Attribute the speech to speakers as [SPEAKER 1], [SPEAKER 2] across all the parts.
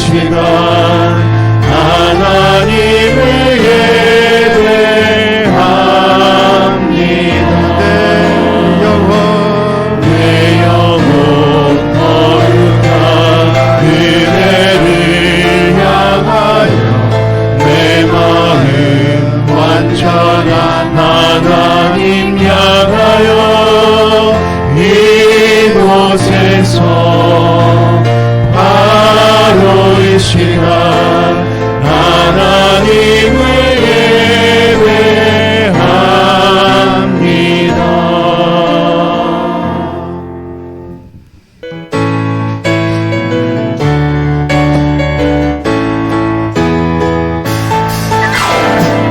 [SPEAKER 1] 시간 하나님을 예배합니다. 내 영혼 거룩한 그대를 향하여 내 마음 완전한 하나님 향하여 이곳에서 바로 이 시간 하나님을 예배합니다.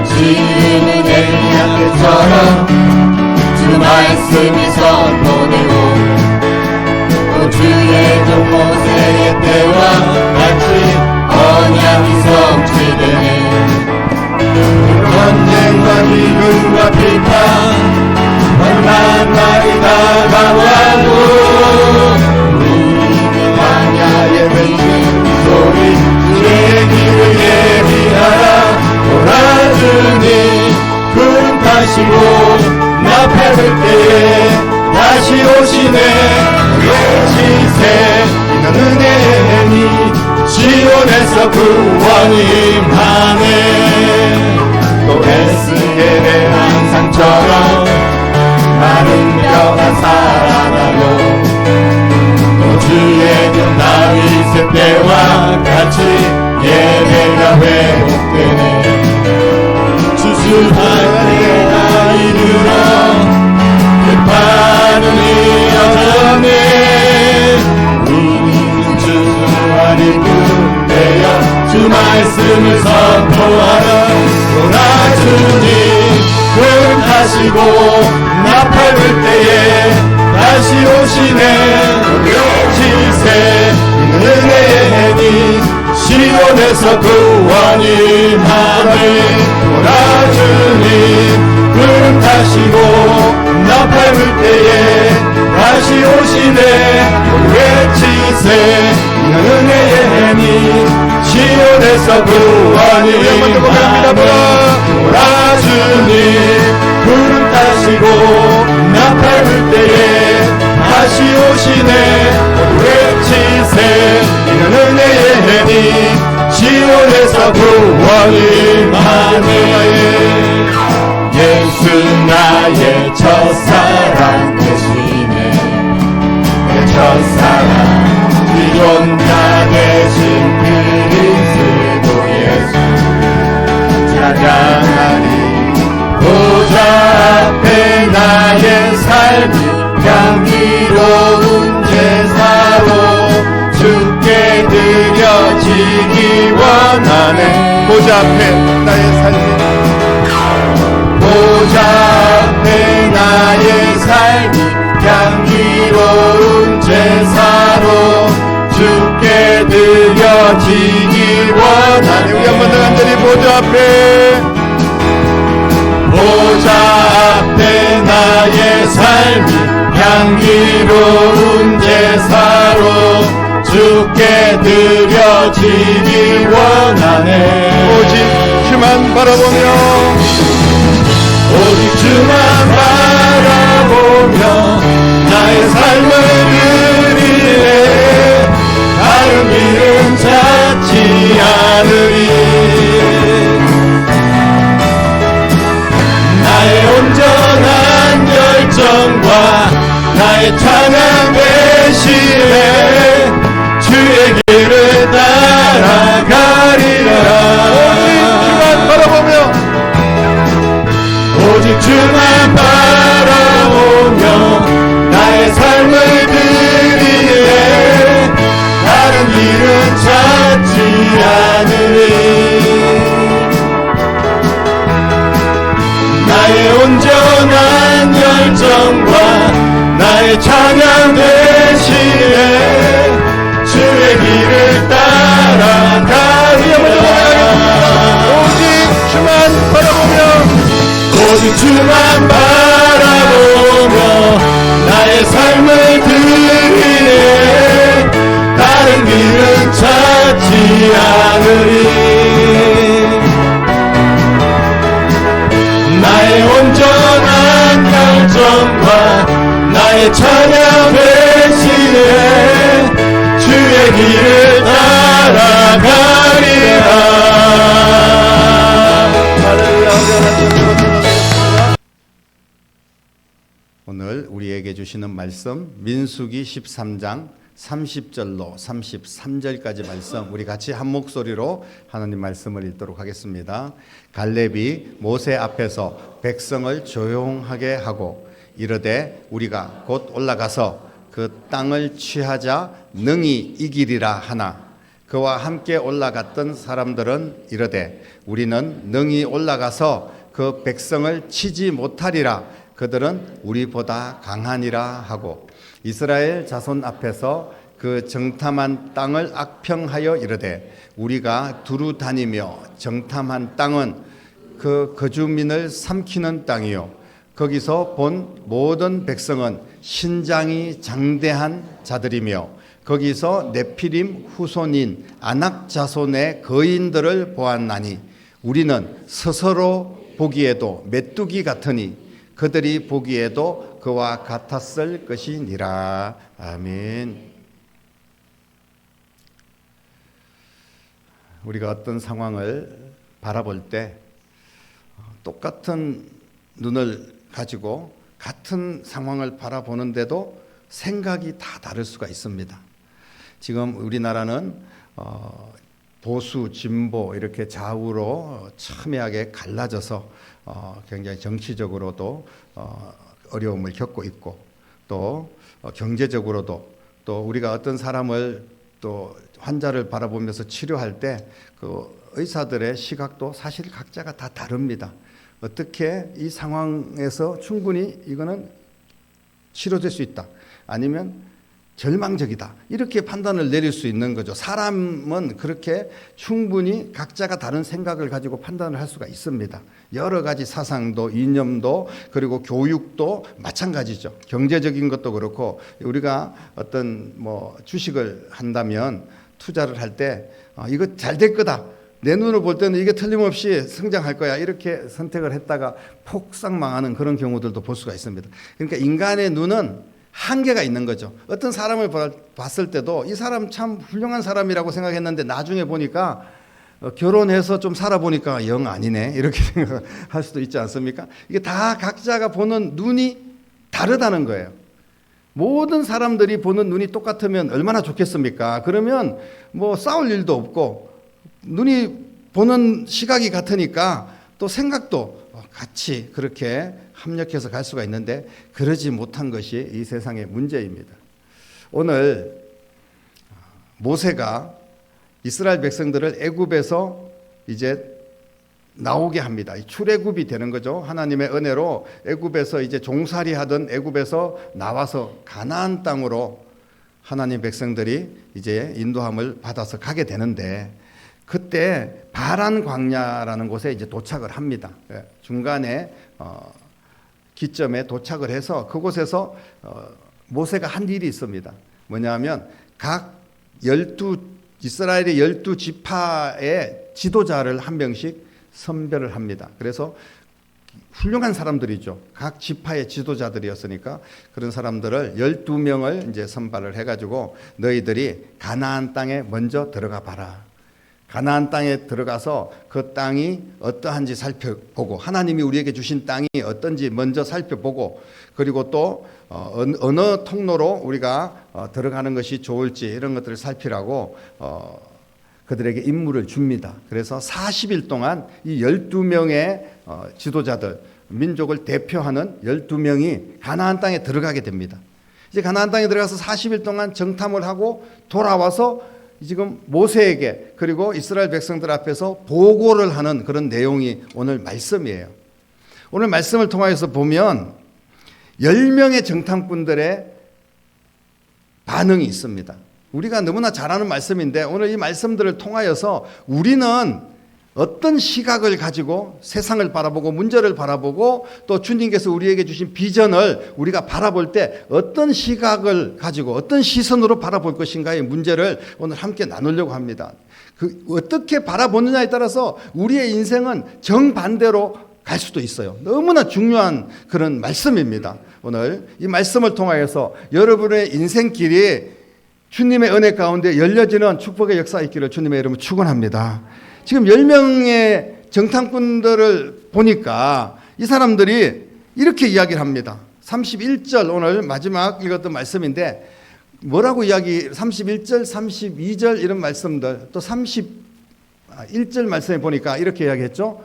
[SPEAKER 2] 지금은 애기야께처럼 주 말씀이 선포되고 또 주의 종 모세의 때와 같이 언약이 성취되네. 전쟁과 기근과 비탄 험한 날이 다가와도 우리는 광야에 외치는 소리 주의 길을 예비하라. 돌아주니 구름 타시고 나팔 불 때에 다시 오시네. 외치세 이는 은혜의 힘이 시온에서 구원이 임하네. 또 에스겔의 환상처럼 마른 뼈가 살아나고 또 주의 종 다윗의 때와 같이 예배가 회복되네. 주수할 때가 이르러 그 판은 이어졌네. 우리는 주수하리 군대여 주 말씀을 선포하라. 돌아주니 구름 타시고 나팔 불 때에 다시 오시네. 외치세 이는 은혜의 해니 시온에서 구원이 임하네. 돌아주니 구름 타시고 나팔 불 때에 다시 오시네. 외치세 이는 은혜의 해니 시온에서 구원이 임하네. 돌아주니 구름 타시고 나팔 불 때에 다시 오시네. 외치세 이는 은혜의 해니 시온에서 구원이 임하네. 예수 나의 첫사랑 되시네. 내 첫사랑 지존자 되신 그리스도 예수 찬양하리. 보좌 앞에 나의 삶이 향기로운 제사로 주께 드려지기 원하네.
[SPEAKER 1] 보좌 앞에 나의 삶이
[SPEAKER 2] 보좌 앞에 나의 삶이 향기로운 제사로 주께 드려지기 원하네.
[SPEAKER 1] 우리 한번 더 간절히 보좌 앞에
[SPEAKER 2] 보좌 앞에 나의 삶이 향기로운 제사로 주께 드려지기 원하네.
[SPEAKER 1] 오직 주만 바라보며
[SPEAKER 2] 오직 주만 바라보며 나의 삶을 드리네. 다른 길은 찾지 않으리. 나의 온전한 열정과 나의 찬양 대신에 주의 길을 따라가리라. 오직 주만 바라보며 나의 삶을 드리네. 다른 길은 찾지 않으리. 나의 온전한 열정과 나의 찬양 대신에 주의 길을 따라가리라.
[SPEAKER 1] 오직 주만 바라보며
[SPEAKER 2] 오직 주만 바라보며 나의 삶을 드리네. 다른 길은 찾지 하느니 나의 온전한 결정과 나의 찬양 대신에 주의 길을 따라가리라.
[SPEAKER 1] 오늘 우리에게 주시는 말씀 민수기 13장 30절로 33절까지 말씀 우리 같이 한 목소리로 하나님 말씀을 읽도록 하겠습니다. 갈렙이 모세 앞에서 백성을 조용하게 하고 이르되 우리가 곧 올라가서 그 땅을 취하자 능히 이기리라 하나 그와 함께 올라갔던 사람들은 이르되 우리는 능히 올라가서 그 백성을 치지 못하리라 그들은 우리보다 강하니라 하고 이스라엘 자손 앞에서 그 정탐한 땅을 악평하여 이르되 우리가 두루 다니며 정탐한 땅은 그 거주민을 삼키는 땅이요 거기서 본 모든 백성은 신장이 장대한 자들이며 거기서 네피림 후손인 아낙 자손의 거인들을 보았나니 우리는 스스로 보기에도 메뚜기 같으니 그들이 보기에도 그와 같았을 것이니라. 아멘. 우리가 어떤 상황을 바라볼 때 똑같은 눈을 가지고 같은 상황을 바라보는데도 생각이 다 다를 수가 있습니다. 지금 우리나라는 보수, 진보 이렇게 좌우로 첨예하게 갈라져서 굉장히 정치적으로도 어려움을 겪고 있고 또 경제적으로도 또 우리가 어떤 사람을 또 환자를 바라보면서 치료할 때 그 의사들의 시각도 사실 각자가 다 다릅니다. 어떻게 이 상황에서 충분히 이거는 치료될 수 있다 아니면 절망적이다 이렇게 판단을 내릴 수 있는 거죠. 사람은 그렇게 충분히 각자가 다른 생각을 가지고 판단을 할 수가 있습니다. 여러 가지 사상도 이념도 그리고 교육도 마찬가지죠. 경제적인 것도 그렇고 우리가 어떤 주식을 한다면 투자를 할 때 이거 잘 될 거다 내 눈으로 볼 때는 이게 틀림없이 성장할 거야 이렇게 선택을 했다가 폭삭 망하는 그런 경우들도 볼 수가 있습니다. 그러니까 인간의 눈은 한계가 있는 거죠. 어떤 사람을 봤을 때도 이 사람 참 훌륭한 사람이라고 생각했는데 나중에 보니까 결혼해서 좀 살아보니까 영 아니네 이렇게 생각할 수도 있지 않습니까? 이게 다 각자가 보는 눈이 다르다는 거예요. 모든 사람들이 보는 눈이 똑같으면 얼마나 좋겠습니까? 그러면 싸울 일도 없고 눈이 보는 시각이 같으니까 또 생각도 같이 그렇게 합력해서 갈 수가 있는데 그러지 못한 것이 이 세상의 문제입니다. 오늘 모세가 이스라엘 백성들을 애굽에서 이제 나오게 합니다. 출애굽이 되는 거죠. 하나님의 은혜로 애굽에서 이제 종살이 하던 애굽에서 나와서 가나안 땅으로 하나님 백성들이 이제 인도함을 받아서 가게 되는데 그때 바란 광야라는 곳에 이제 도착을 합니다. 중간에 기점에 도착을 해서 그곳에서 모세가 한 일이 있습니다. 뭐냐면 각 이스라엘의 12지파의 지도자를 한 명씩 선별을 합니다. 그래서 훌륭한 사람들이죠. 각 지파의 지도자들이었으니까 그런 사람들을 12명을 이제 선발을 해가지고 너희들이 가나안 땅에 먼저 들어가 봐라. 가나안 땅에 들어가서 그 땅이 어떠한지 살펴보고 하나님이 우리에게 주신 땅이 어떤지 먼저 살펴보고 그리고 또 어느 통로로 우리가 들어가는 것이 좋을지 이런 것들을 살피라고 그들에게 임무를 줍니다. 그래서 40일 동안 이 12명의 지도자들 민족을 대표하는 12명이 가나안 땅에 들어가게 됩니다. 이제 가나안 땅에 들어가서 40일 동안 정탐을 하고 돌아와서 지금 모세에게 그리고 이스라엘 백성들 앞에서 보고를 하는 그런 내용이 오늘 말씀이에요. 오늘 말씀을 통해서 보면 10명의 정탐꾼들의 반응이 있습니다. 우리가 너무나 잘 아는 말씀인데 오늘 이 말씀들을 통하여서 우리는 어떤 시각을 가지고 세상을 바라보고 문제를 바라보고 또 주님께서 우리에게 주신 비전을 우리가 바라볼 때 어떤 시각을 가지고 어떤 시선으로 바라볼 것인가의 문제를 오늘 함께 나누려고 합니다. 어떻게 바라보느냐에 따라서 우리의 인생은 정반대로 갈 수도 있어요. 너무나 중요한 그런 말씀입니다. 오늘 이 말씀을 통하여서 여러분의 인생길이 주님의 은혜 가운데 열려지는 축복의 역사 있기를 주님의 이름으로 축원합니다. 지금 10명의 정탐꾼들을 보니까 이 사람들이 이렇게 이야기를 합니다. 31절 오늘 마지막 읽었던 말씀인데 뭐라고 31절, 32절 이런 말씀들 또 31절 말씀에 보니까 이렇게 이야기했죠.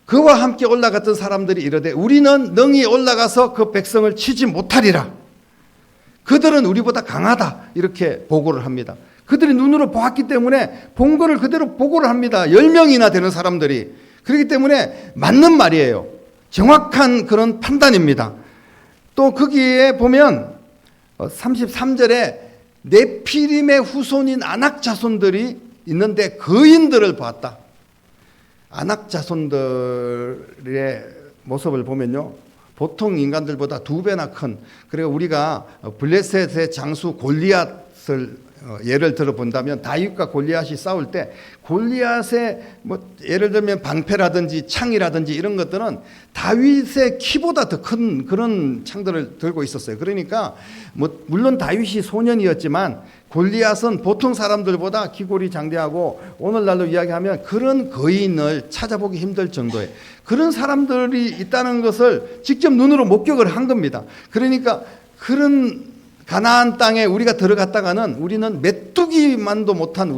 [SPEAKER 1] 그와 함께 올라갔던 사람들이 이르되 우리는 능히 올라가서 그 백성을 치지 못하리라. 그들은 우리보다 강하다. 이렇게 보고를 합니다. 그들이 눈으로 보았기 때문에 본 거를 그대로 보고를 합니다. 10명이나 되는 사람들이. 그렇기 때문에 맞는 말이에요. 정확한 그런 판단입니다. 또 거기에 보면 33절에 네피림의 후손인 아낙 자손들이 있는데 거인들을 보았다. 아낙 자손들의 모습을 보면요. 보통 인간들보다 2배나 큰, 그리고 우리가 블레셋의 장수 골리앗을 예를 들어 본다면 다윗과 골리앗이 싸울 때 골리앗의 예를 들면 방패라든지 창이라든지 이런 것들은 다윗의 키보다 더 큰 그런 창들을 들고 있었어요. 그러니까 물론 다윗이 소년이었지만 골리앗은 보통 사람들보다 기골이 장대하고 오늘날로 이야기하면 그런 거인을 찾아보기 힘들 정도의 그런 사람들이 있다는 것을 직접 눈으로 목격을 한 겁니다. 그러니까 그런 가나안 땅에 우리가 들어갔다가는 우리는 메뚜기만도 못한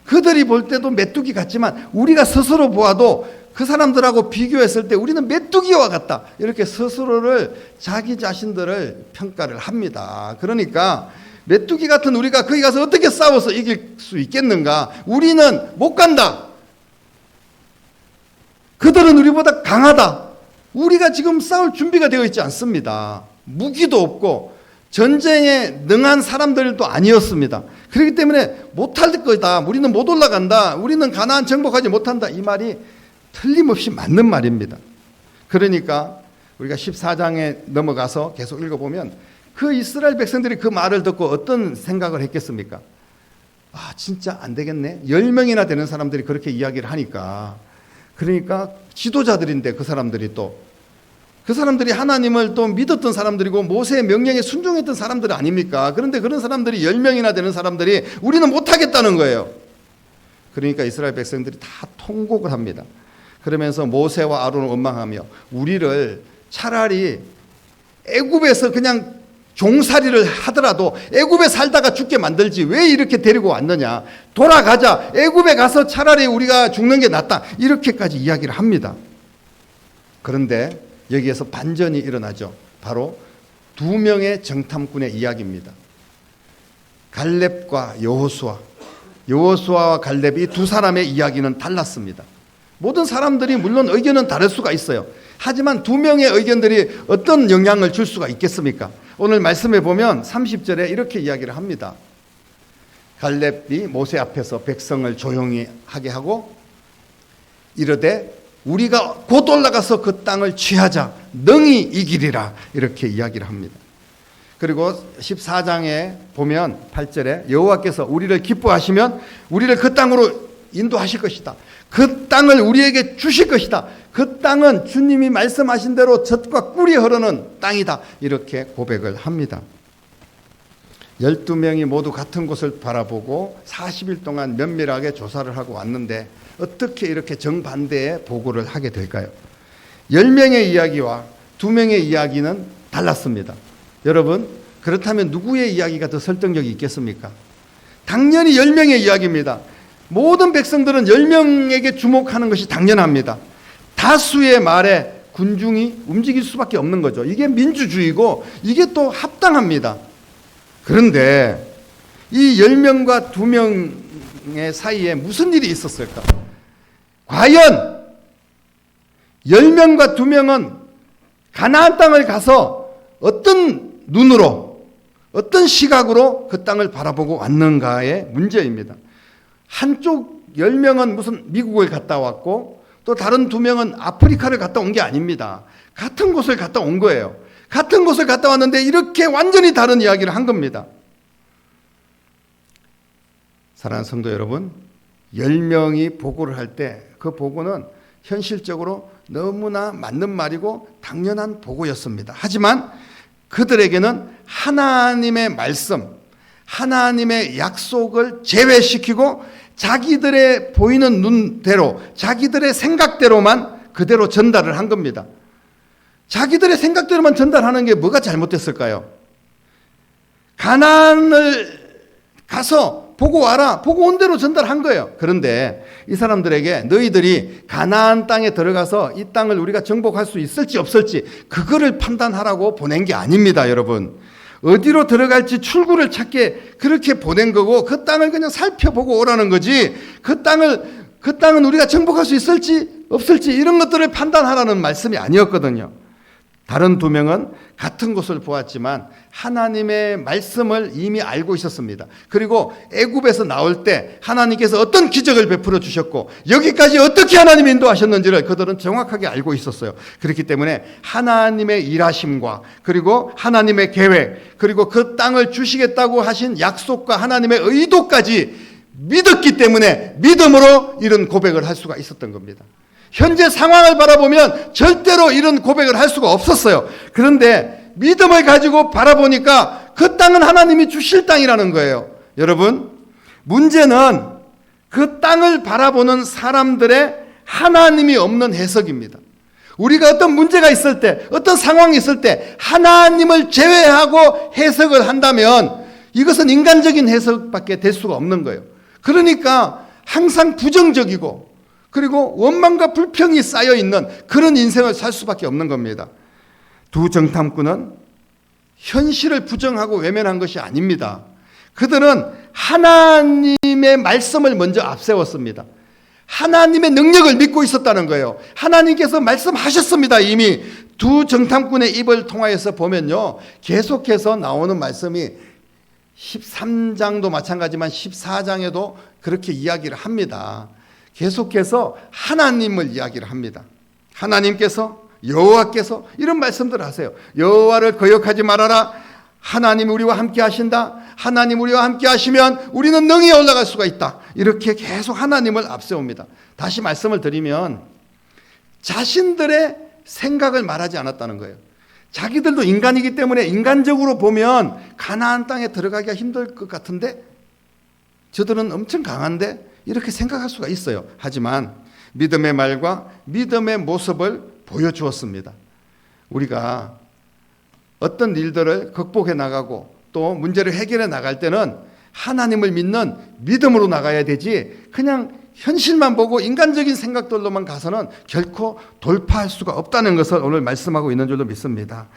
[SPEAKER 1] 그들이 볼 때도 메뚜기 같지만 우리가 스스로 보아도 그 사람들하고 비교했을 때 우리는 메뚜기와 같다. 이렇게 스스로를 자기 자신들을 평가를 합니다. 그러니까 메뚜기 같은 우리가 거기 가서 어떻게 싸워서 이길 수 있겠는가? 우리는 못 간다. 그들은 우리보다 강하다. 우리가 지금 싸울 준비가 되어 있지 않습니다. 무기도 없고 전쟁에 능한 사람들도 아니었습니다. 그렇기 때문에 못할 거다. 우리는 못 올라간다. 우리는 가나안 정복하지 못한다. 이 말이 틀림없이 맞는 말입니다. 그러니까 우리가 14장에 넘어가서 계속 읽어보면 그 이스라엘 백성들이 그 말을 듣고 어떤 생각을 했겠습니까? 아, 진짜 안 되겠네. 10명이나 되는 사람들이 그렇게 이야기를 하니까. 그러니까 지도자들인데 그 사람들이 또 그 사람들이 하나님을 또 믿었던 사람들이고 모세의 명령에 순종했던 사람들 아닙니까? 그런데 그런 사람들이 10명이나 되는 사람들이 우리는 못하겠다는 거예요. 그러니까 이스라엘 백성들이 다 통곡을 합니다. 그러면서 모세와 아론을 원망하며 우리를 차라리 애굽에서 그냥 종살이를 하더라도 애굽에 살다가 죽게 만들지 왜 이렇게 데리고 왔느냐. 돌아가자. 애굽에 가서 차라리 우리가 죽는 게 낫다. 이렇게까지 이야기를 합니다. 그런데 여기에서 반전이 일어나죠. 바로 2명의 정탐꾼의 이야기입니다. 갈렙과 여호수아와 갈렙이 두 사람의 이야기는 달랐습니다. 모든 사람들이 물론 의견은 다를 수가 있어요. 하지만 2명의 의견들이 어떤 영향을 줄 수가 있겠습니까? 오늘 말씀에 보면 30절에 이렇게 이야기를 합니다. 갈렙이 모세 앞에서 백성을 조용히 하게 하고 이르되 우리가 곧 올라가서 그 땅을 취하자. 능히 이기리라. 이렇게 이야기를 합니다. 그리고 14장에 보면 8절에 여호와께서 우리를 기뻐하시면 우리를 그 땅으로 인도하실 것이다. 그 땅을 우리에게 주실 것이다. 그 땅은 주님이 말씀하신 대로 젖과 꿀이 흐르는 땅이다. 이렇게 고백을 합니다. 12명이 모두 같은 곳을 바라보고 40일 동안 면밀하게 조사를 하고 왔는데 어떻게 이렇게 정반대의 보고를 하게 될까요? 10명의 이야기와 2명의 이야기는 달랐습니다. 여러분, 그렇다면 누구의 이야기가 더 설득력이 있겠습니까? 당연히 10명의 이야기입니다. 모든 백성들은 10명에게 주목하는 것이 당연합니다. 다수의 말에 군중이 움직일 수밖에 없는 거죠. 이게 민주주의고 이게 또 합당합니다. 그런데 이 10명과 2명의 사이에 무슨 일이 있었을까? 과연 10명과 2명은 가나안 땅을 가서 어떤 눈으로 어떤 시각으로 그 땅을 바라보고 왔는가의 문제입니다. 한쪽 10명은 무슨 미국을 갔다 왔고 또 다른 2명은 아프리카를 갔다 온 게 아닙니다. 같은 곳을 갔다 온 거예요. 같은 곳을 갔다 왔는데 이렇게 완전히 다른 이야기를 한 겁니다. 사랑하는 성도 여러분, 10명이 보고를 할 때 그 보고는 현실적으로 너무나 맞는 말이고 당연한 보고였습니다. 하지만 그들에게는 하나님의 말씀, 하나님의 약속을 제외시키고 자기들의 보이는 눈대로, 자기들의 생각대로만 그대로 전달을 한 겁니다. 자기들의 생각대로만 전달하는 게 뭐가 잘못됐을까요? 가나안을 가서 보고 와라, 보고 온 대로 전달한 거예요. 그런데 이 사람들에게 너희들이 가나안 땅에 들어가서 이 땅을 우리가 정복할 수 있을지 없을지 그거를 판단하라고 보낸 게 아닙니다, 여러분. 어디로 들어갈지 출구를 찾게 그렇게 보낸 거고 그 땅을 그냥 살펴보고 오라는 거지, 그 땅은 우리가 정복할 수 있을지 없을지 이런 것들을 판단하라는 말씀이 아니었거든요. 다른 2명은 같은 곳을 보았지만 하나님의 말씀을 이미 알고 있었습니다. 그리고 애굽에서 나올 때 하나님께서 어떤 기적을 베풀어 주셨고 여기까지 어떻게 하나님이 인도하셨는지를 그들은 정확하게 알고 있었어요. 그렇기 때문에 하나님의 일하심과 그리고 하나님의 계획 그리고 그 땅을 주시겠다고 하신 약속과 하나님의 의도까지 믿었기 때문에 믿음으로 이런 고백을 할 수가 있었던 겁니다. 현재 상황을 바라보면 절대로 이런 고백을 할 수가 없었어요. 그런데 믿음을 가지고 바라보니까 그 땅은 하나님이 주실 땅이라는 거예요. 여러분, 문제는 그 땅을 바라보는 사람들의 하나님이 없는 해석입니다. 우리가 어떤 문제가 있을 때, 어떤 상황이 있을 때 하나님을 제외하고 해석을 한다면 이것은 인간적인 해석밖에 될 수가 없는 거예요. 그러니까 항상 부정적이고 그리고 원망과 불평이 쌓여있는 그런 인생을 살 수밖에 없는 겁니다. 두 정탐꾼은 현실을 부정하고 외면한 것이 아닙니다. 그들은 하나님의 말씀을 먼저 앞세웠습니다. 하나님의 능력을 믿고 있었다는 거예요. 하나님께서 말씀하셨습니다. 이미 두 정탐꾼의 입을 통하여서 보면요, 계속해서 나오는 말씀이 13장도 마찬가지지만 14장에도 그렇게 이야기를 합니다. 계속해서 하나님을 이야기를 합니다. 하나님께서, 여호와께서 이런 말씀들을 하세요. 여호와를 거역하지 말아라. 하나님 우리와 함께 하신다. 하나님 우리와 함께 하시면 우리는 능히 올라갈 수가 있다. 이렇게 계속 하나님을 앞세웁니다. 다시 말씀을 드리면 자신들의 생각을 말하지 않았다는 거예요. 자기들도 인간이기 때문에 인간적으로 보면 가나안 땅에 들어가기가 힘들 것 같은데 저들은 엄청 강한데 이렇게 생각할 수가 있어요. 하지만 믿음의 말과 믿음의 모습을 보여주었습니다. 우리가 어떤 일들을 극복해 나가고 또 문제를 해결해 나갈 때는 하나님을 믿는 믿음으로 나가야 되지 그냥 현실만 보고 인간적인 생각들로만 가서는 결코 돌파할 수가 없다는 것을 오늘 말씀하고 있는 줄로 믿습니다.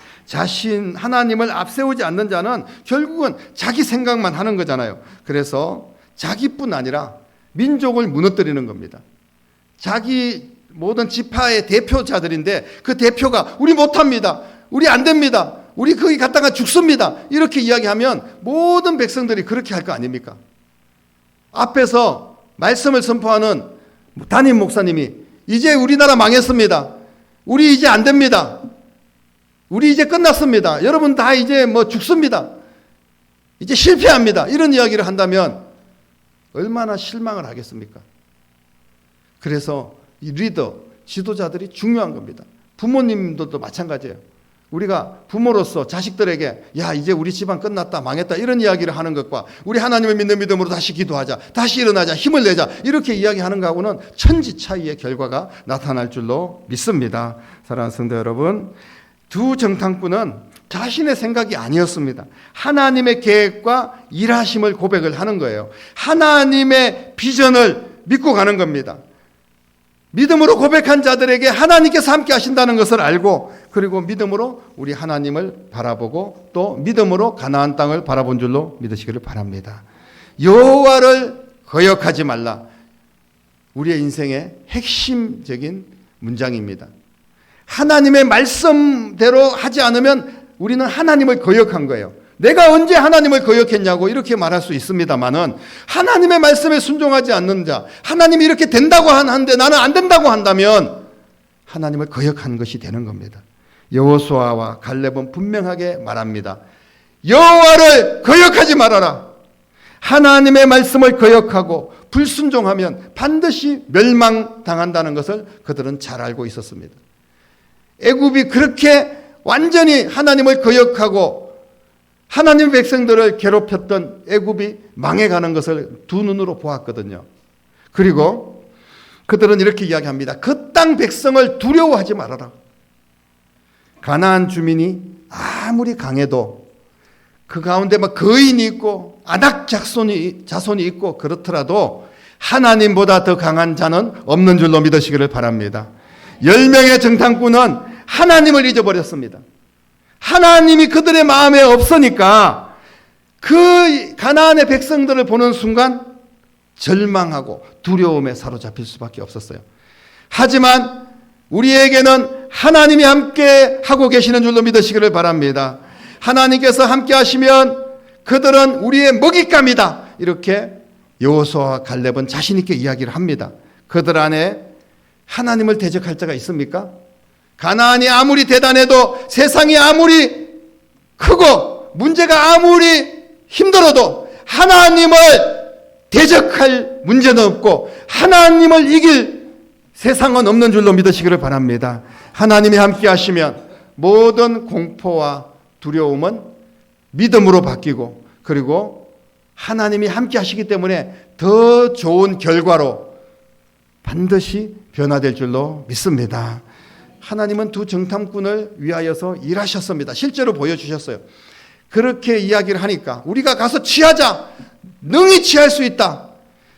[SPEAKER 1] 하나님을 앞세우지 않는 자는 결국은 자기 생각만 하는 거잖아요. 그래서 자기뿐 아니라 민족을 무너뜨리는 겁니다. 자기 모든 지파의 대표자들인데 그 대표가 우리 못합니다. 우리 안 됩니다. 우리 거기 갔다가 죽습니다. 이렇게 이야기하면 모든 백성들이 그렇게 할 거 아닙니까? 앞에서 말씀을 선포하는 담임 목사님이 이제 우리나라 망했습니다. 우리 이제 안 됩니다. 우리 이제 끝났습니다. 여러분 다 이제 뭐 죽습니다. 이제 실패합니다. 이런 이야기를 한다면 얼마나 실망을 하겠습니까? 그래서 이 리더, 지도자들이 중요한 겁니다. 부모님들도 마찬가지예요. 우리가 부모로서 자식들에게 야 이제 우리 집안 끝났다 망했다 이런 이야기를 하는 것과 우리 하나님을 믿는 믿음으로 다시 기도하자 다시 일어나자 힘을 내자 이렇게 이야기하는 것하고는 천지 차이의 결과가 나타날 줄로 믿습니다. 사랑하는 성도 여러분, 두 정탐꾼은 자신의 생각이 아니었습니다. 하나님의 계획과 일하심을 고백을 하는 거예요. 하나님의 비전을 믿고 가는 겁니다. 믿음으로 고백한 자들에게 하나님께서 함께 하신다는 것을 알고 그리고 믿음으로 우리 하나님을 바라보고 또 믿음으로 가나안 땅을 바라본 줄로 믿으시기를 바랍니다. 여호와를 거역하지 말라. 우리의 인생의 핵심적인 문장입니다. 하나님의 말씀대로 하지 않으면 우리는 하나님을 거역한 거예요. 내가 언제 하나님을 거역했냐고 이렇게 말할 수 있습니다만은, 하나님의 말씀에 순종하지 않는 자, 하나님이 이렇게 된다고 하는데 나는 안 된다고 한다면 하나님을 거역한 것이 되는 겁니다. 여호수아와 갈렙은 분명하게 말합니다. 여호와를 거역하지 말아라. 하나님의 말씀을 거역하고 불순종하면 반드시 멸망당한다는 것을 그들은 잘 알고 있었습니다. 애굽이 그렇게 완전히 하나님을 거역하고 하나님의 백성들을 괴롭혔던 애굽이 망해가는 것을 두 눈으로 보았거든요. 그리고 그들은 이렇게 이야기합니다. 그 땅 백성을 두려워하지 말아라. 가나안 주민이 아무리 강해도 그 가운데 막 거인이 있고 아낙 자손이 있고 그렇더라도 하나님보다 더 강한 자는 없는 줄로 믿으시기를 바랍니다. 10명의 정탐꾼은 하나님을 잊어버렸습니다. 하나님이 그들의 마음에 없으니까 그 가나안의 백성들을 보는 순간 절망하고 두려움에 사로잡힐 수밖에 없었어요. 하지만 우리에게는 하나님이 함께 하고 계시는 줄로 믿으시기를 바랍니다. 하나님께서 함께 하시면 그들은 우리의 먹잇감이다. 이렇게 여호수아와 갈렙은 자신 있게 이야기를 합니다. 그들 안에 하나님을 대적할 자가 있습니까? 가나안이 아무리 대단해도, 세상이 아무리 크고 문제가 아무리 힘들어도 하나님을 대적할 문제는 없고 하나님을 이길 세상은 없는 줄로 믿으시기를 바랍니다. 하나님이 함께 하시면 모든 공포와 두려움은 믿음으로 바뀌고, 그리고 하나님이 함께 하시기 때문에 더 좋은 결과로 반드시 변화될 줄로 믿습니다. 하나님은 두 정탐꾼을 위하여서 일하셨습니다. 실제로 보여주셨어요. 그렇게 이야기를 하니까 우리가 가서 취하자. 능히 취할 수 있다.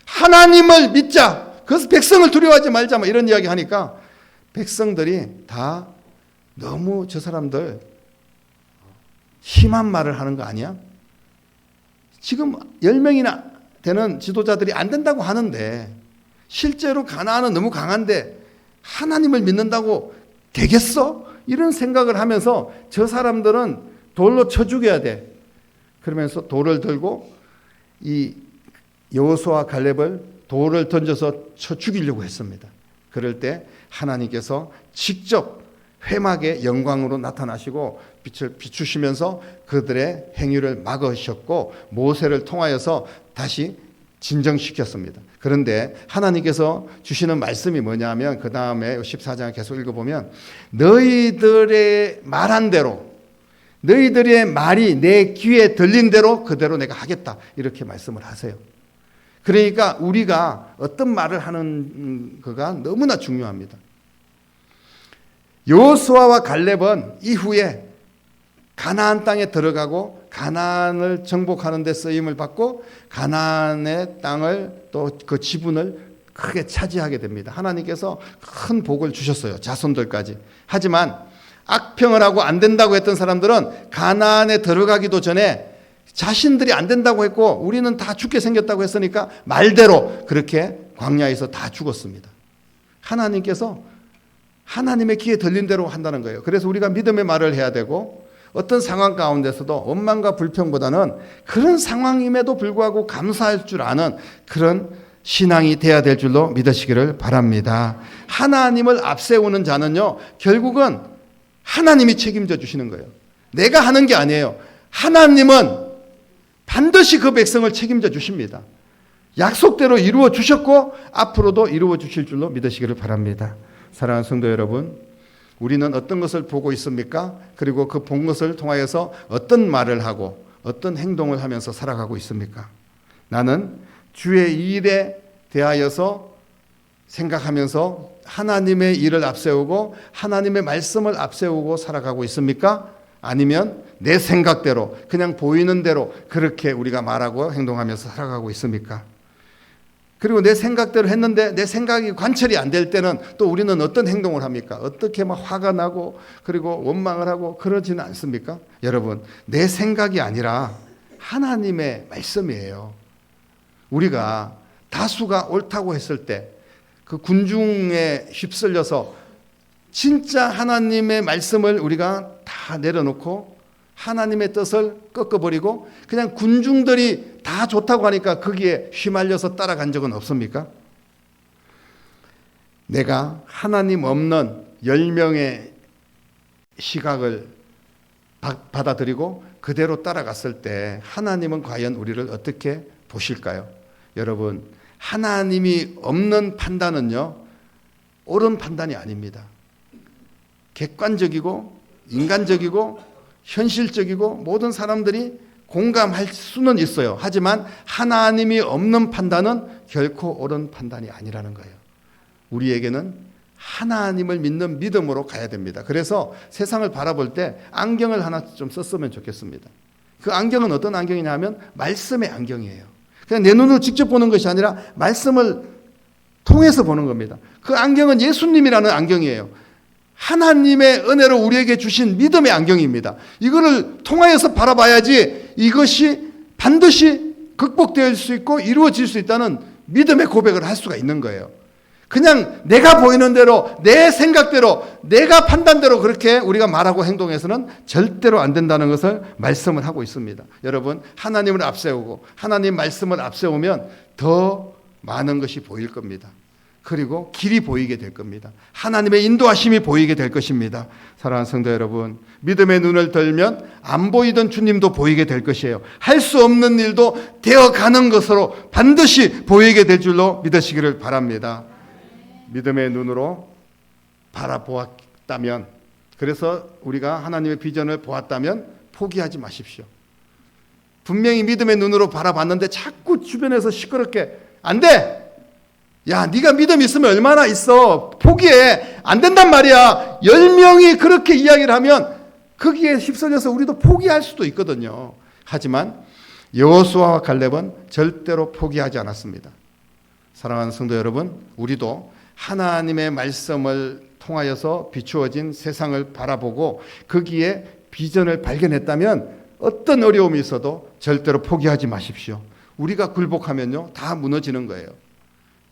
[SPEAKER 1] 하나님을 믿자. 그래서 백성을 두려워하지 말자. 이런 이야기 하니까 백성들이 다 너무 저 사람들 심한 말을 하는 거 아니야? 지금 10명이나 되는 지도자들이 안 된다고 하는데 실제로 가나안은 너무 강한데 하나님을 믿는다고 되겠어? 이런 생각을 하면서 저 사람들은 돌로 쳐 죽여야 돼. 그러면서 돌을 들고 이 여호수아와 갈렙을 돌을 던져서 쳐 죽이려고 했습니다. 그럴 때 하나님께서 직접 회막의 영광으로 나타나시고 빛을 비추시면서 그들의 행위를 막으셨고 모세를 통하여서 다시 진정시켰습니다. 그런데 하나님께서 주시는 말씀이 뭐냐면 그 다음에 14장을 계속 읽어보면 너희들의 말한 대로, 너희들의 말이 내 귀에 들린 대로 그대로 내가 하겠다, 이렇게 말씀을 하세요. 그러니까 우리가 어떤 말을 하는 거가 너무나 중요합니다. 여호수아와 갈렙은 이후에 가나안 땅에 들어가고 가나안을 정복하는 데 쓰임을 받고 가나안의 땅을 또 그 지분을 크게 차지하게 됩니다. 하나님께서 큰 복을 주셨어요. 자손들까지. 하지만 악평을 하고 안 된다고 했던 사람들은 가나안에 들어가기도 전에 자신들이 안 된다고 했고 우리는 다 죽게 생겼다고 했으니까 말대로 그렇게 광야에서 다 죽었습니다. 하나님께서 하나님의 귀에 들린 대로 한다는 거예요. 그래서 우리가 믿음의 말을 해야 되고 어떤 상황 가운데서도 원망과 불평보다는 그런 상황임에도 불구하고 감사할 줄 아는 그런 신앙이 돼야 될 줄로 믿으시기를 바랍니다. 하나님을 앞세우는 자는요, 결국은 하나님이 책임져 주시는 거예요. 내가 하는 게 아니에요. 하나님은 반드시 그 백성을 책임져 주십니다. 약속대로 이루어 주셨고 앞으로도 이루어 주실 줄로 믿으시기를 바랍니다. 사랑하는 성도 여러분, 우리는 어떤 것을 보고 있습니까? 그리고 그 본 것을 통하여서 어떤 말을 하고 어떤 행동을 하면서 살아가고 있습니까? 나는 주의 일에 대하여서 생각하면서 하나님의 일을 앞세우고 하나님의 말씀을 앞세우고 살아가고 있습니까? 아니면 내 생각대로 그냥 보이는 대로 그렇게 우리가 말하고 행동하면서 살아가고 있습니까? 그리고 내 생각대로 했는데 내 생각이 관철이 안 될 때는 또 우리는 어떤 행동을 합니까? 어떻게 막 화가 나고 그리고 원망을 하고 그러지는 않습니까? 여러분, 내 생각이 아니라 하나님의 말씀이에요. 우리가 다수가 옳다고 했을 때 그 군중에 휩쓸려서 진짜 하나님의 말씀을 우리가 다 내려놓고 하나님의 뜻을 꺾어버리고 그냥 군중들이 다 좋다고 하니까 거기에 휘말려서 따라간 적은 없습니까? 내가 하나님 없는 10명의 시각을 받아들이고 그대로 따라갔을 때 하나님은 과연 우리를 어떻게 보실까요? 여러분, 하나님이 없는 판단은요, 옳은 판단이 아닙니다. 객관적이고 인간적이고 현실적이고 모든 사람들이 공감할 수는 있어요. 하지만 하나님이 없는 판단은 결코 옳은 판단이 아니라는 거예요. 우리에게는 하나님을 믿는 믿음으로 가야 됩니다. 그래서 세상을 바라볼 때 안경을 하나 좀 썼으면 좋겠습니다. 그 안경은 어떤 안경이냐 하면 말씀의 안경이에요. 그냥 내 눈으로 직접 보는 것이 아니라 말씀을 통해서 보는 겁니다. 그 안경은 예수님이라는 안경이에요. 하나님의 은혜로 우리에게 주신 믿음의 안경입니다. 이거를 통하여서 바라봐야지 이것이 반드시 극복될 수 있고 이루어질 수 있다는 믿음의 고백을 할 수가 있는 거예요. 그냥 내가 보이는 대로, 내 생각대로, 내가 판단대로 그렇게 우리가 말하고 행동해서는 절대로 안 된다는 것을 말씀을 하고 있습니다. 여러분, 하나님을 앞세우고 하나님 말씀을 앞세우면 더 많은 것이 보일 겁니다. 그리고 길이 보이게 될 겁니다. 하나님의 인도하심이 보이게 될 것입니다. 사랑하는 성도 여러분, 믿음의 눈을 들면 안 보이던 주님도 보이게 될 것이에요. 할 수 없는 일도 되어가는 것으로 반드시 보이게 될 줄로 믿으시기를 바랍니다. 믿음의 눈으로 바라보았다면, 그래서 우리가 하나님의 비전을 보았다면 포기하지 마십시오. 분명히 믿음의 눈으로 바라봤는데 자꾸 주변에서 시끄럽게 안 돼! 야, 네가 믿음 있으면 얼마나 있어. 포기해. 안 된단 말이야. 10명이 그렇게 이야기를 하면 거기에 휩쓸려서 우리도 포기할 수도 있거든요. 하지만 여호수아와 갈렙은 절대로 포기하지 않았습니다. 사랑하는 성도 여러분, 우리도 하나님의 말씀을 통하여서 비추어진 세상을 바라보고 거기에 비전을 발견했다면 어떤 어려움이 있어도 절대로 포기하지 마십시오. 우리가 굴복하면요, 다 무너지는 거예요.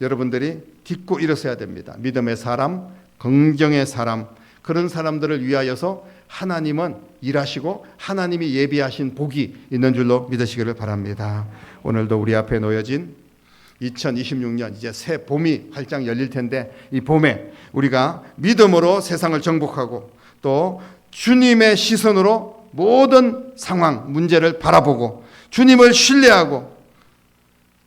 [SPEAKER 1] 여러분들이 딛고 일어서야 됩니다. 믿음의 사람, 긍정의 사람, 그런 사람들을 위하여서 하나님은 일하시고 하나님이 예비하신 복이 있는 줄로 믿으시기를 바랍니다. 오늘도 우리 앞에 놓여진 2026년 이제 새 봄이 활짝 열릴 텐데 이 봄에 우리가 믿음으로 세상을 정복하고 또 주님의 시선으로 모든 상황, 문제를 바라보고 주님을 신뢰하고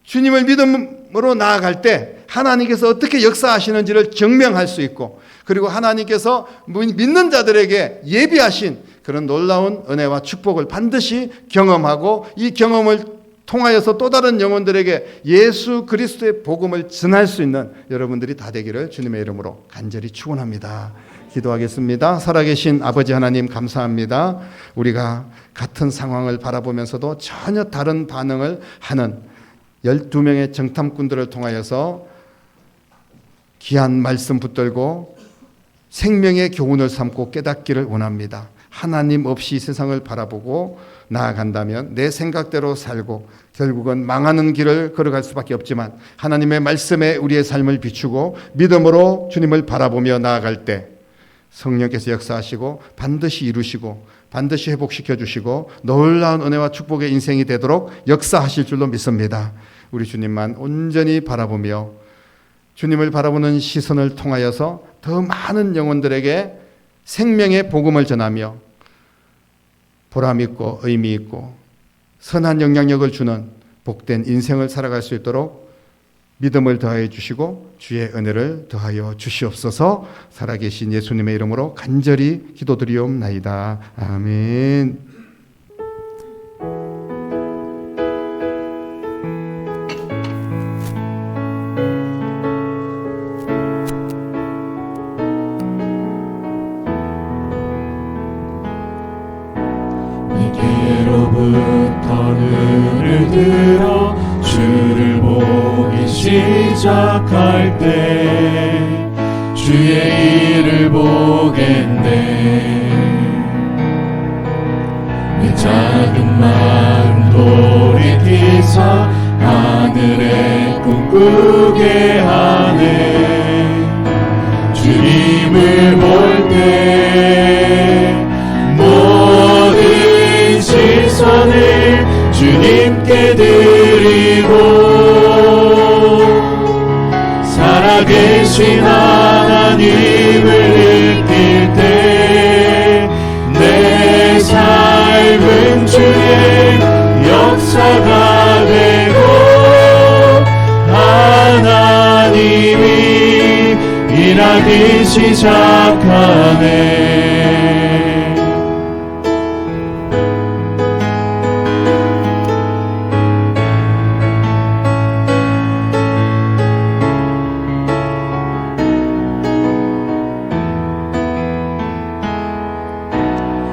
[SPEAKER 1] 주님을 믿음으로 나아갈 때 하나님께서 어떻게 역사하시는지를 증명할 수 있고, 그리고 하나님께서 믿는 자들에게 예비하신 그런 놀라운 은혜와 축복을 반드시 경험하고 이 경험을 통하여서 또 다른 영혼들에게 예수 그리스도의 복음을 전할 수 있는 여러분들이 다 되기를 주님의 이름으로 간절히 축원합니다. 기도하겠습니다. 살아계신 아버지 하나님, 감사합니다. 우리가 같은 상황을 바라보면서도 전혀 다른 반응을 하는 12명의 정탐꾼들을 통하여서 귀한 말씀 붙들고 생명의 교훈을 삼고 깨닫기를 원합니다. 하나님 없이 세상을 바라보고 나아간다면 내 생각대로 살고 결국은 망하는 길을 걸어갈 수밖에 없지만 하나님의 말씀에 우리의 삶을 비추고 믿음으로 주님을 바라보며 나아갈 때 성령께서 역사하시고 반드시 이루시고 반드시 회복시켜 주시고 놀라운 은혜와 축복의 인생이 되도록 역사하실 줄로 믿습니다. 우리 주님만 온전히 바라보며 주님을 바라보는 시선을 통하여서 더 많은 영혼들에게 생명의 복음을 전하며 보람 있고 의미 있고 선한 영향력을 주는 복된 인생을 살아갈 수 있도록 믿음을 더하여 주시고 주의 은혜를 더하여 주시옵소서. 살아계신 예수님의 이름으로 간절히 기도드리옵나이다. 아멘.
[SPEAKER 2] 내게로부터 눈을 들어 주를 보기 시작할 때 주의 일을 보겠네. 내 작은 마음 돌이키사 하늘에 꿈꾸게 하네. 주님을 볼 때 모든 살아계신 하나님을 느낄 때 내 삶은 주의 역사가 되고 하나님이 일하기 시작하네.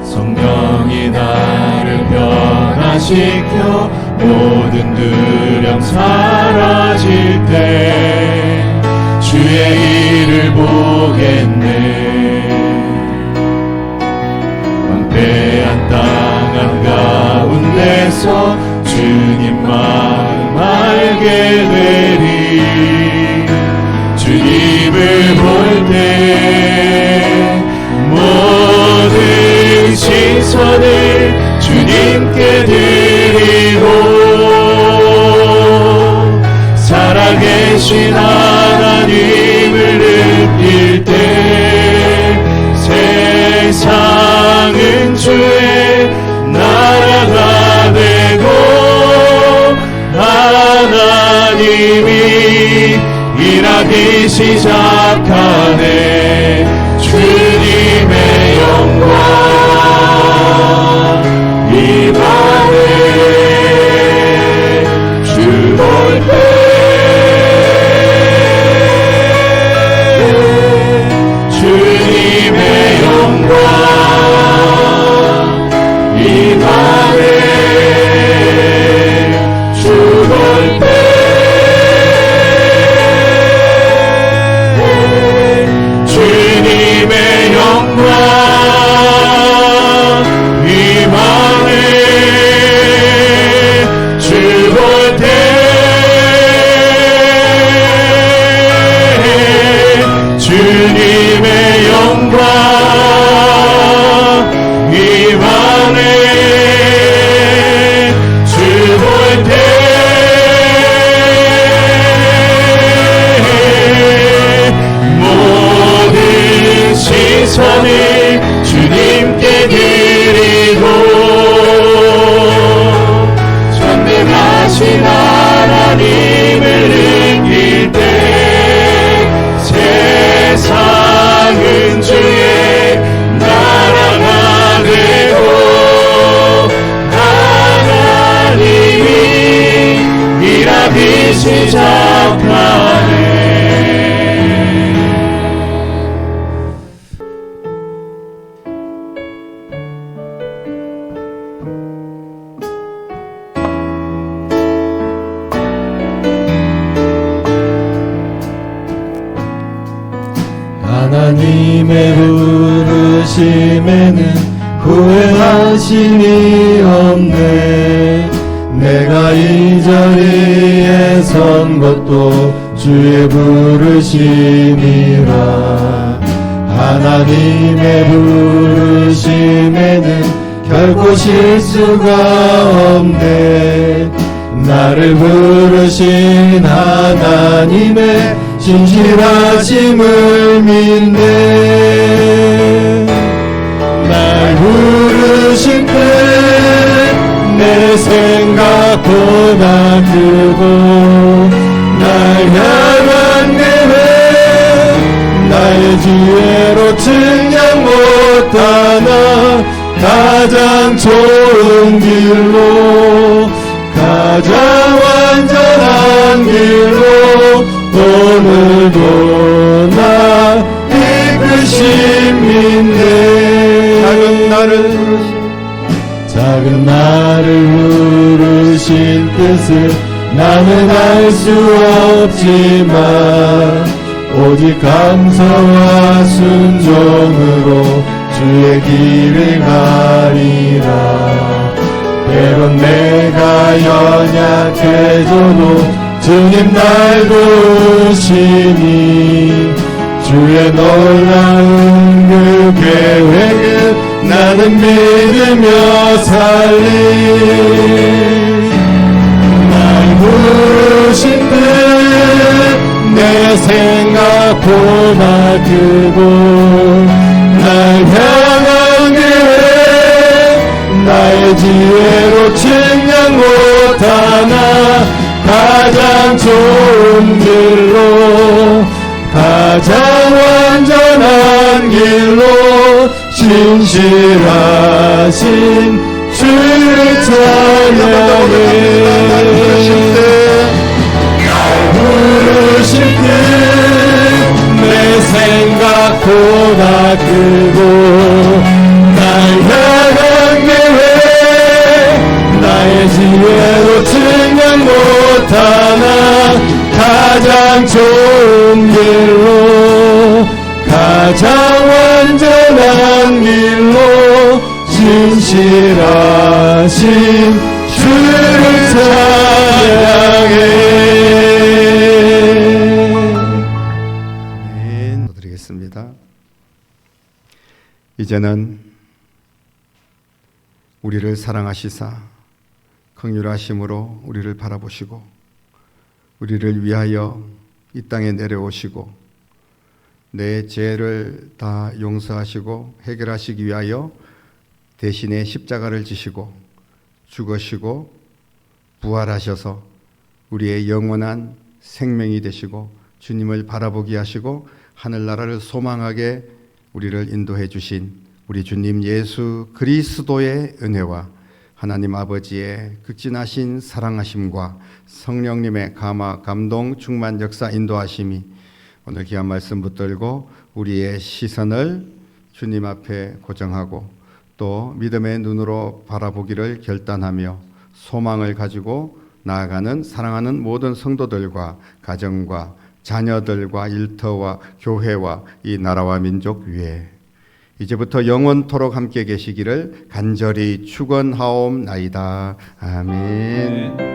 [SPEAKER 2] 성령이 나를 변화시켜 모든 두려움 사라질 때 주의 일을 보겠네. 광대한 땅 한가운데서 주님 마음 알게 되리. 주님을 볼 때 모든 시선을 주님께 드리고 살아계신 하나님을 느낄 때 세상은 주의 나라가 되고 하나님이 일하기 시작하네. 주님의 영광 임하네. 주 볼 때 주님의 영광 임하네. 주 볼 때 주님의 영광 임하네. 주 볼 때 주님의 영광 임하네. 주 볼 때 모든 시선을 주님께 드리고 전능하신 하나님을 느낄 때 세상은 주의 나라가 되고 하나님이 일하기 시작하네.
[SPEAKER 3] 하나님의 부르심에는 후회하심이 없네. 내가 이 자리에 선 것도 주의 부르심이라. 하나님의 부르심에는 결코 실수가 없네. 나를 부르신 하나님의 진실하심을 믿네. 날 부르신 때 내 생각보다 크고 날 향한 계획 나의 지혜로 측량 못하나 가장 좋은 길로 가장 완전한 길로 오늘도 나 이끄신 믿네. 작은 나를 부르신 뜻을 나는 알 수 없지만 오직 감사와 순종으로 주의 길을 가리라. 때론 내가 연약해져도 주님 날 도우시니 주의 놀라운 그 계획을 나는 믿으며 살리. 날 부르신 듯 내 생각 크고 날 향한 계획 나의 지혜로 측량 못하나 가장 좋은 길로 가장 완전한 길로 신실하신 주를 찬양해 부르실 때 내 생각보다 크고 날 향한 계획 나의 지혜로 측량 못하나 가장 좋은 길로 가장 완전한 길로 신실하신 주를 찬양해.
[SPEAKER 1] 아멘. 드리겠습니다. 이제는 우리를 사랑하시사 긍휼하심으로 우리를 바라보시고 우리를 위하여 이 땅에 내려오시고 내 죄를 다 용서하시고 해결하시기 위하여 대신에 십자가를 지시고 죽으시고 부활하셔서 우리의 영원한 생명이 되시고 주님을 바라보게 하시고 하늘나라를 소망하게 우리를 인도해 주신 우리 주님 예수 그리스도의 은혜와 하나님 아버지의 극진하신 사랑하심과 성령님의 감화, 감동, 충만, 역사, 인도하심이 오늘 귀한 말씀 붙들고 우리의 시선을 주님 앞에 고정하고 또 믿음의 눈으로 바라보기를 결단하며 소망을 가지고 나아가는 사랑하는 모든 성도들과 가정과 자녀들과 일터와 교회와 이 나라와 민족 위에 이제부터 영원토록 함께 계시기를 간절히 축원하옵나이다. 아멘.